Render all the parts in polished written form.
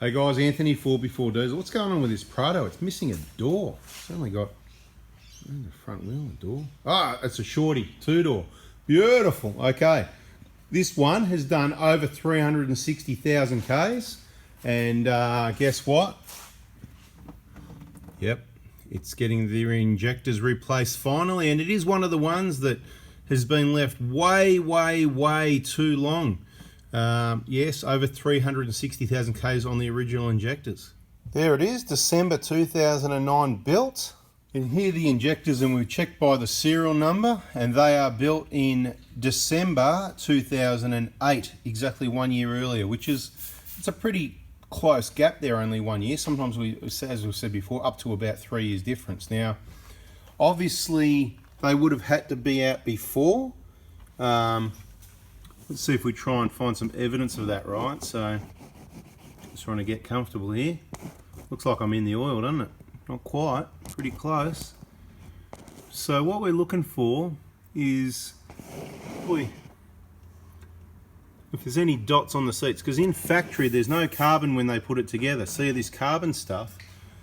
Hey guys, Anthony 4x4 Diesel. What's going on with this Prado? It's missing a door. It's only got the front wheel and door. Ah, it's a shorty, 2-door. Beautiful. Okay. This one has done over 360,000 Ks. And guess what? Yep, it's getting the injectors replaced finally. And it is one of the ones that has been left way too long. Yes, over 360,000 Ks on the original injectors. There it is, December 2009 built. You can hear the injectors, and we've checked by the serial number, and they are built in December 2008, exactly 1 year earlier, which is, it's a pretty close gap there, only 1 year. Sometimes we, as we've said before, up to about 3 years difference. Now, obviously, they would have had to be out before. Let's see if we try and find some evidence of that, right? So, just trying to get comfortable here. Looks like I'm in the oil, doesn't it? Not quite, pretty close. So what we're looking for is, if there's any dots on the seats, because in factory there's no carbon when they put it together. See this carbon stuff,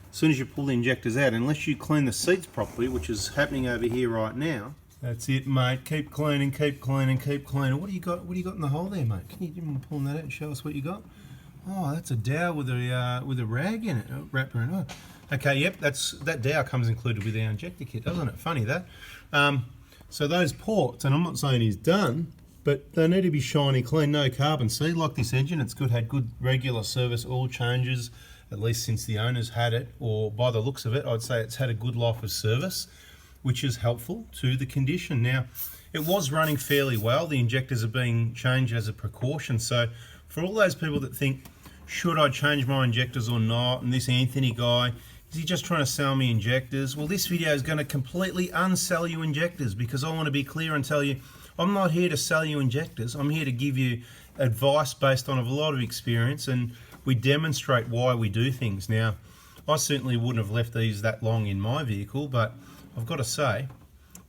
as soon as you pull the injectors out, unless you clean the seats properly, which is happening over here right now. That's it, mate. Keep cleaning, keep cleaning, keep cleaning. What do you got? What do you got in the hole there, mate? Can you pull that out and show us what you got? Oh, that's a dowel with a rag in it, wrapped around. Oh. Okay, yep, that dowel comes included with our injector kit, doesn't it? Funny that. So those ports, and I'm not saying he's done, but they need to be shiny clean, no carbon. See, like this engine, it's had good regular service, oil changes, at least since the owners had it, or by the looks of it, I'd say it's had a good life of service, which is helpful to the condition. Now, it was running fairly well. The injectors are being changed as a precaution. So for all those people that think, should I change my injectors or not? And this Anthony guy, is he just trying to sell me injectors? Well, this video is going to completely unsell you injectors, because I want to be clear and tell you, I'm not here to sell you injectors. I'm here to give you advice based on a lot of experience, and we demonstrate why we do things. Now, I certainly wouldn't have left these that long in my vehicle, but I've got to say,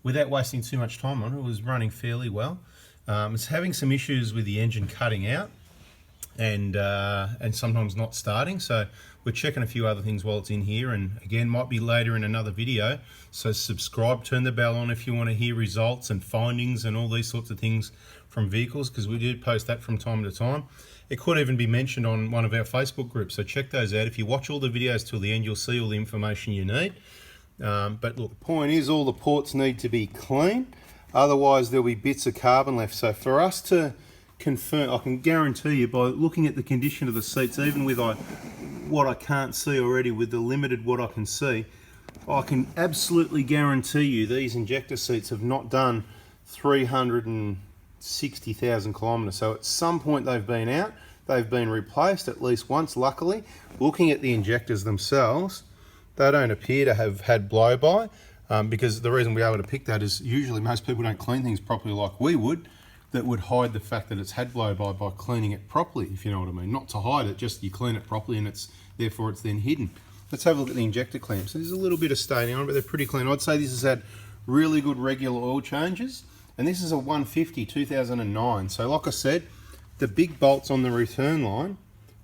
without wasting too much time on it, it was running fairly well. It's having some issues with the engine cutting out and sometimes not starting. So we're checking a few other things while it's in here, and again, might be later in another video. So subscribe, turn the bell on if you want to hear results and findings and all these sorts of things from vehicles, because we do post that from time to time. It could even be mentioned on one of our Facebook groups, so check those out. If you watch all the videos till the end, you'll see all the information you need. But look, the point is, all the ports need to be clean, otherwise there'll be bits of carbon left. So for us to confirm, I can guarantee you by looking at the condition of the seats, even with what I can't see already, with the limited what I can see, I can absolutely guarantee you these injector seats have not done 360,000 kilometres. So at some point they've been out, they've been replaced at least once, luckily. Looking at the injectors themselves, they don't appear to have had blow-by, because the reason we're able to pick that is usually most people don't clean things properly like we would, that would hide the fact that it's had blow-by by cleaning it properly, if you know what I mean. Not to hide it, just you clean it properly and therefore it's then hidden. Let's have a look at the injector clamps. So there's a little bit of staining on it, but they're pretty clean. I'd say this has had really good regular oil changes, and this is a 150 2009. So like I said, the big bolts on the return line,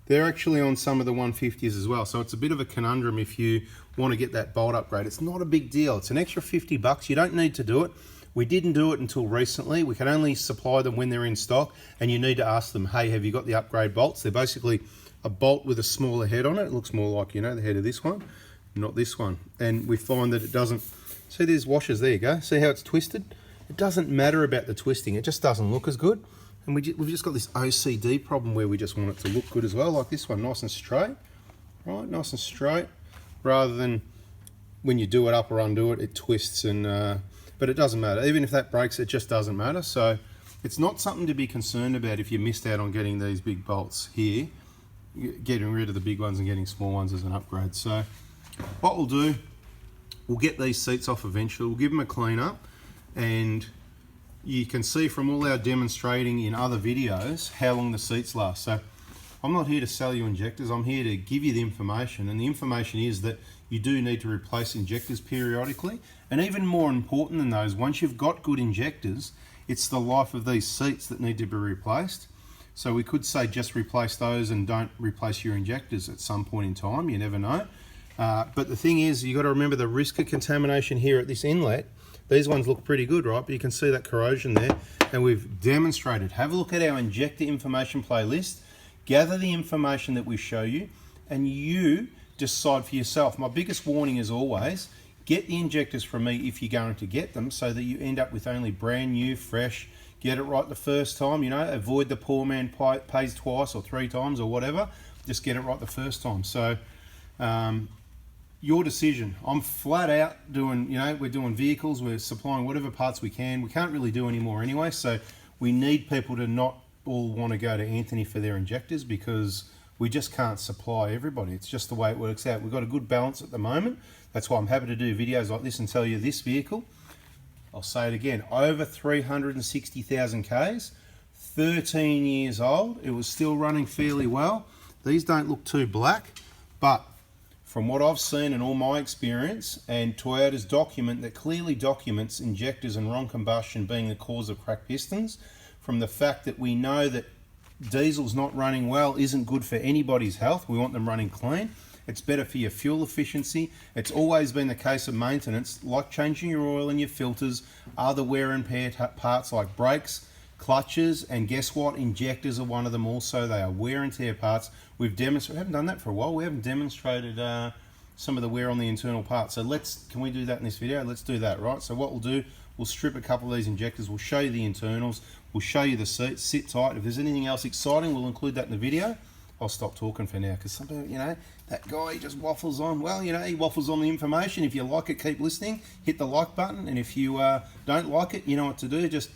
they're actually on some of the 150s as well. So it's a bit of a conundrum if you want to get that bolt upgrade. It's not a big deal. It's an extra 50 bucks. You don't need to do it. We didn't do it until recently. We can only supply them when they're in stock, and you need to ask them, hey, have you got the upgrade bolts? They're basically a bolt with a smaller head on it. It looks more like, you know, the head of this one, not this one. And we find that it doesn't, see there's washers, there you go. See how it's twisted? It doesn't matter about the twisting. It just doesn't look as good. And we've just got this OCD problem where we just want it to look good as well, like this one, nice and straight, right? Nice and straight, rather than when you do it up or undo it, it twists. And but it doesn't matter. Even if that breaks, it just doesn't matter. So it's not something to be concerned about if you missed out on getting these big bolts here, getting rid of the big ones and getting small ones as an upgrade. So what we'll do, we'll get these seats off eventually. We'll give them a clean up, and you can see from all our demonstrating in other videos how long the seats last. So I'm not here to sell you injectors, I'm here to give you the information, and the information is that you do need to replace injectors periodically, and even more important than those, once you've got good injectors, it's the life of these seats that need to be replaced. So we could say just replace those and don't replace your injectors at some point in time. You never know. But the thing is, you got to remember the risk of contamination here at this inlet. These ones look pretty good, right? But you can see that corrosion there, and we've demonstrated. Have a look at our injector information playlist. Gather the information that we show you, and you decide for yourself. My biggest warning is always, get the injectors from me if you're going to get them, so that you end up with only brand new, fresh. Get it right the first time, you know, avoid the poor man pays twice or 3 times or whatever. Just get it right the first time. So, your decision. I'm flat out doing, you know, we're doing vehicles, we're supplying whatever parts we can. We can't really do any more anyway, so we need people to not all want to go to Anthony for their injectors, because we just can't supply everybody. It's just the way it works out. We've got a good balance at the moment. That's why I'm happy to do videos like this and tell you this vehicle, I'll say it again, over 360,000 Ks, 13 years old. It was still running fairly well. These don't look too black, but from what I've seen and all my experience, and Toyota's document that clearly documents injectors and wrong combustion being the cause of cracked pistons, from the fact that we know that diesel's not running well isn't good for anybody's health. We want them running clean. It's better for your fuel efficiency. It's always been the case of maintenance, like changing your oil and your filters, other wear and tear parts like brakes, clutches, and guess what? Injectors are one of them also. They are wear and tear parts. We've demonstrated, we haven't done that for a while. We haven't demonstrated some of the wear on the internal parts. So can we do that in this video? Let's do that, right? So what we'll do, we'll strip a couple of these injectors. We'll show you the internals. We'll show you the seats. Sit tight. If there's anything else exciting, we'll include that in the video. I'll stop talking for now, because some people, you know, that guy just waffles on. Well, you know, he waffles on the information. If you like it, keep listening. Hit the like button. And if you don't like it, you know what to do. Just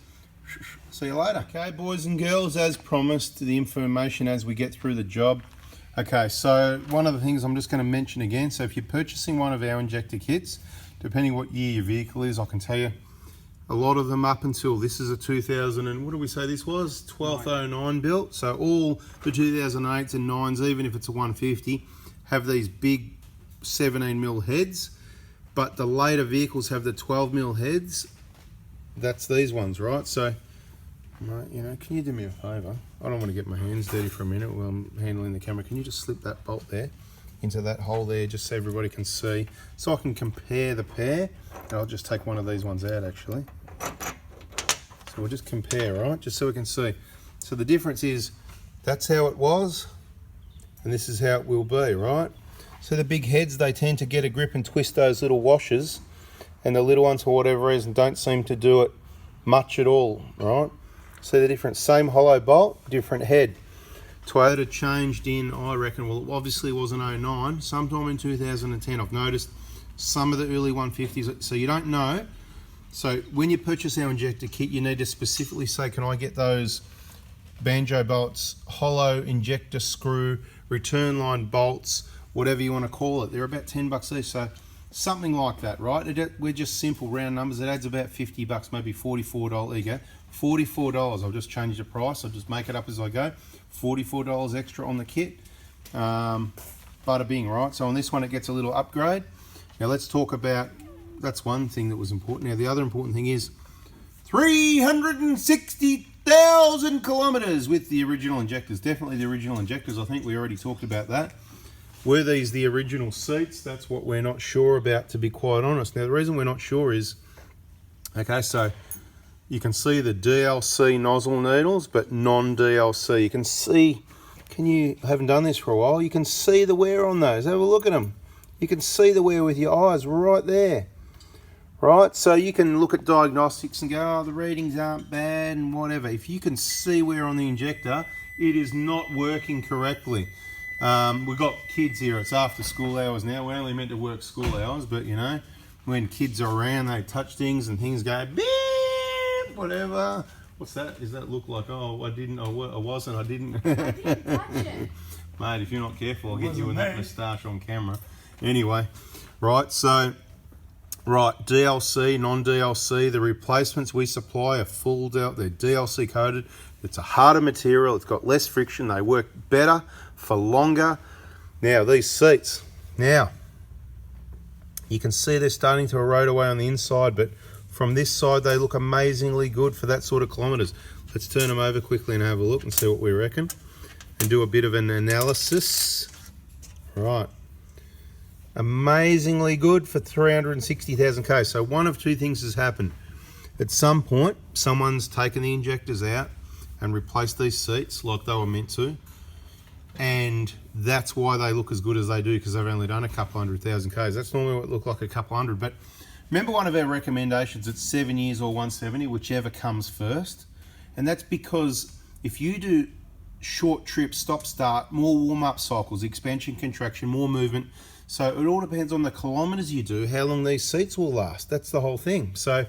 see you later. Okay, boys and girls, as promised, the information as we get through the job. Okay, so one of the things I'm just going to mention again. So if you're purchasing one of our injector kits, depending what year your vehicle is, I can tell you, a lot of them up until, this is a 2000 and what do we say this was? 1209 built. So all the 2008s and 9s, even if it's a 150, have these big 17mm heads. But the later vehicles have the 12mm heads. That's these ones, right? So, right, you know, can you do me a favour? I don't want to get my hands dirty for a minute while I'm handling the camera. Can you just slip that bolt there into that hole there, just so everybody can see, so I can compare the pair. And I'll just take one of these ones out actually. So we'll just compare, right? Just so we can see. So the difference is, that's how it was, and this is how it will be, right? So the big heads, they tend to get a grip and twist those little washers, and the little ones, for whatever reason, don't seem to do it much at all, right? See the difference? Same hollow bolt, different head. Toyota changed in, I reckon, well, it obviously wasn't 09, sometime in 2010. I've noticed some of the early 150s, so you don't know. So when you purchase our injector kit, you need to specifically say, can I get those banjo bolts, hollow injector screw, return line bolts, whatever you want to call it. They're about 10 bucks each, so something like that, right? We're just simple round numbers. It adds about 50 bucks, maybe $44. There you go, $44. I'll just change the price. I'll just make it up as I go. $44 extra on the kit. Bada bing, right? So on this one, it gets a little upgrade. Now let's talk about, that's one thing that was important. Now the other important thing is 360,000 kilometers with the original injectors. Definitely the original injectors. I think we already talked about that. Were these the original seats? That's what we're not sure about, to be quite honest. Now the reason we're not sure is, okay, so you can see the DLC nozzle needles, but non-DLC. You can see, I haven't done this for a while, you can see the wear on those. Have a look at them. You can see the wear with your eyes right there. Right, so you can look at diagnostics and go, oh, the readings aren't bad and whatever. If you can see wear on the injector, it is not working correctly. We've got kids here, it's after school hours now. We're only meant to work school hours, but you know, when kids are around, they touch things and things go beep, whatever. What's that? Does that look like, oh, I didn't, I wasn't, I didn't. I didn't touch it. Mate, if you're not careful, I'll get you in that moustache on camera. Anyway, right, so, right, DLC, non-DLC, the replacements we supply are full, they're DLC coated. It's a harder material, it's got less friction, they work better for longer. Now, these seats, now, you can see they're starting to erode away on the inside, but from this side, they look amazingly good for that sort of kilometers. let's turn them over quickly and have a look and see what we reckon and do a bit of an analysis. Right. Amazingly good for 360,000 K. So one of two things has happened. At some point, someone's taken the injectors out and replaced these seats like they were meant to. And that's why they look as good as they do, because they've only done a couple 100,000 Ks. That's normally what it look like, a couple hundred. But remember, one of our recommendations, it's 7 years or 170, whichever comes first. And that's because if you do short trips, stop start, more warm-up cycles, expansion, contraction, more movement. So it all depends on the kilometers you do, how long these seats will last. That's the whole thing. So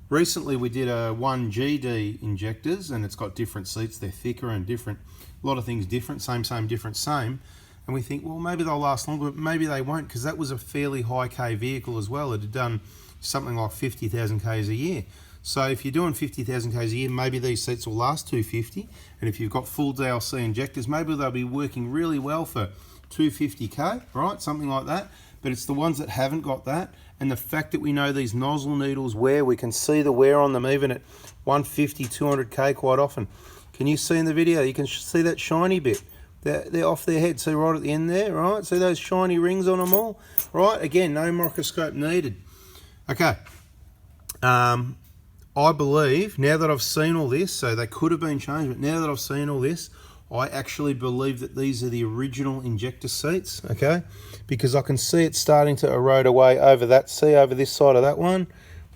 recently we did a 1GD injectors, and it's got different seats. They're thicker and different. A lot of things different, same, different, same. And we think, well, maybe they'll last longer, but maybe they won't, because that was a fairly high K vehicle as well. It had done something like 50,000 Ks a year. So if you're doing 50,000 Ks a year, maybe these seats will last 250. And if you've got full DLC injectors, maybe they'll be working really well for 250K, right? Something like that. But it's the ones that haven't got that. And the fact that we know these nozzle needles wear, we can see the wear on them even at 150, 200K quite often. Can you see in the video? You can see that shiny bit. They're off their head. See right at the end there, right? See those shiny rings on them all? Right, again, no microscope needed. Okay. I believe, now that I've seen all this, so they could have been changed, but now that I've seen all this, I actually believe that these are the original injector seats, okay? Because I can see it starting to erode away over that, see over this side of that one,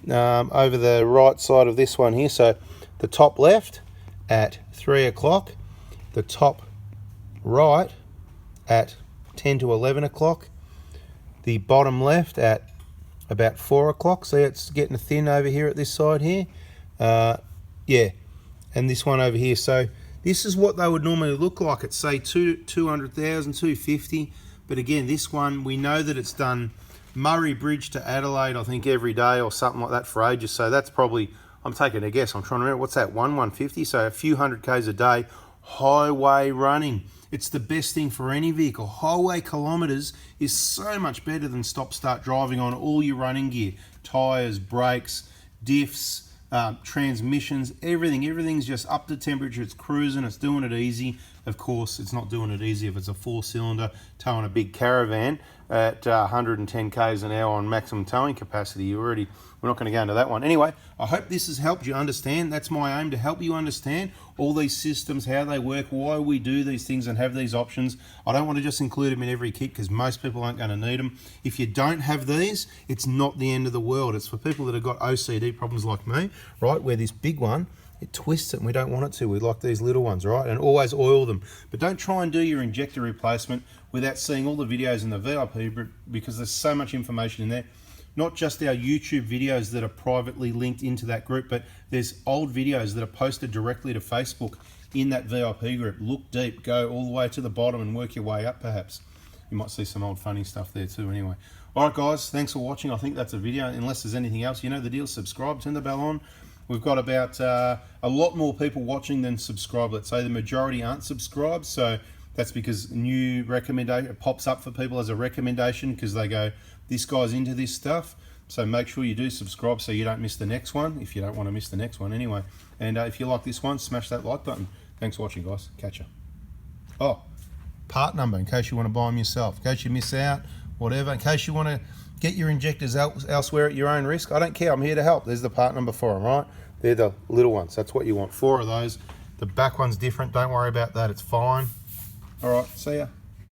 over the right side of this one here. So the top left at 3 o'clock, the top right at 10 to 11 o'clock, the bottom left at about 4 o'clock. See, it's getting thin over here at this side here. Yeah, and this one over here. So this is what they would normally look like at, say, 200,000, 250. But again, this one, we know that it's done Murray Bridge to Adelaide, I think, every day or something like that for ages. So that's probably, I'm taking a guess, I'm trying to remember, what's that, 150? So a few 100Ks a day, highway running. It's the best thing for any vehicle. Highway kilometres is so much better than stop-start driving on all your running gear. Tyres, brakes, diffs, transmissions, everything's just up to temperature. It's cruising, it's doing it easy. Of course, it's not doing it easy if it's a 4-cylinder towing a big caravan at 110 k's an hour on maximum towing capacity. We're not going to go into that one. Anyway, I hope this has helped you understand. That's my aim, to help you understand all these systems, how they work, why we do these things and have these options. I don't want to just include them in every kit because most people aren't going to need them. If you don't have these, it's not the end of the world. It's for people that have got OCD problems like me, right, where this big one, it twists it and we don't want it to. We like these little ones, right? And always oil them. But don't try and do your injector replacement without seeing all the videos in the VIP group, because there's so much information in there. Not just our YouTube videos that are privately linked into that group, but there's old videos that are posted directly to Facebook in that VIP group. Look deep, go all the way to the bottom and work your way up perhaps. You might see some old funny stuff there too anyway. All right guys, thanks for watching. I think that's a video. Unless there's anything else, you know the deal. Subscribe, turn the bell on. We've got about a lot more people watching than subscribe. Let's say the majority aren't subscribed, so that's because new recommendation pops up for people as a recommendation because they go, this guy's into this stuff. So make sure you do subscribe so you don't miss the next one, if you don't want to miss the next one anyway. And if you like this one, smash that like button. Thanks for watching, guys. Catch ya. Oh, part number in case you want to buy them yourself, in case you miss out, whatever, in case you want to get your injectors elsewhere at your own risk. I don't care, I'm here to help. There's the part number for them, right? They're the little ones. That's what you want. 4 of those. The back one's different. Don't worry about that. It's fine. All right, see ya.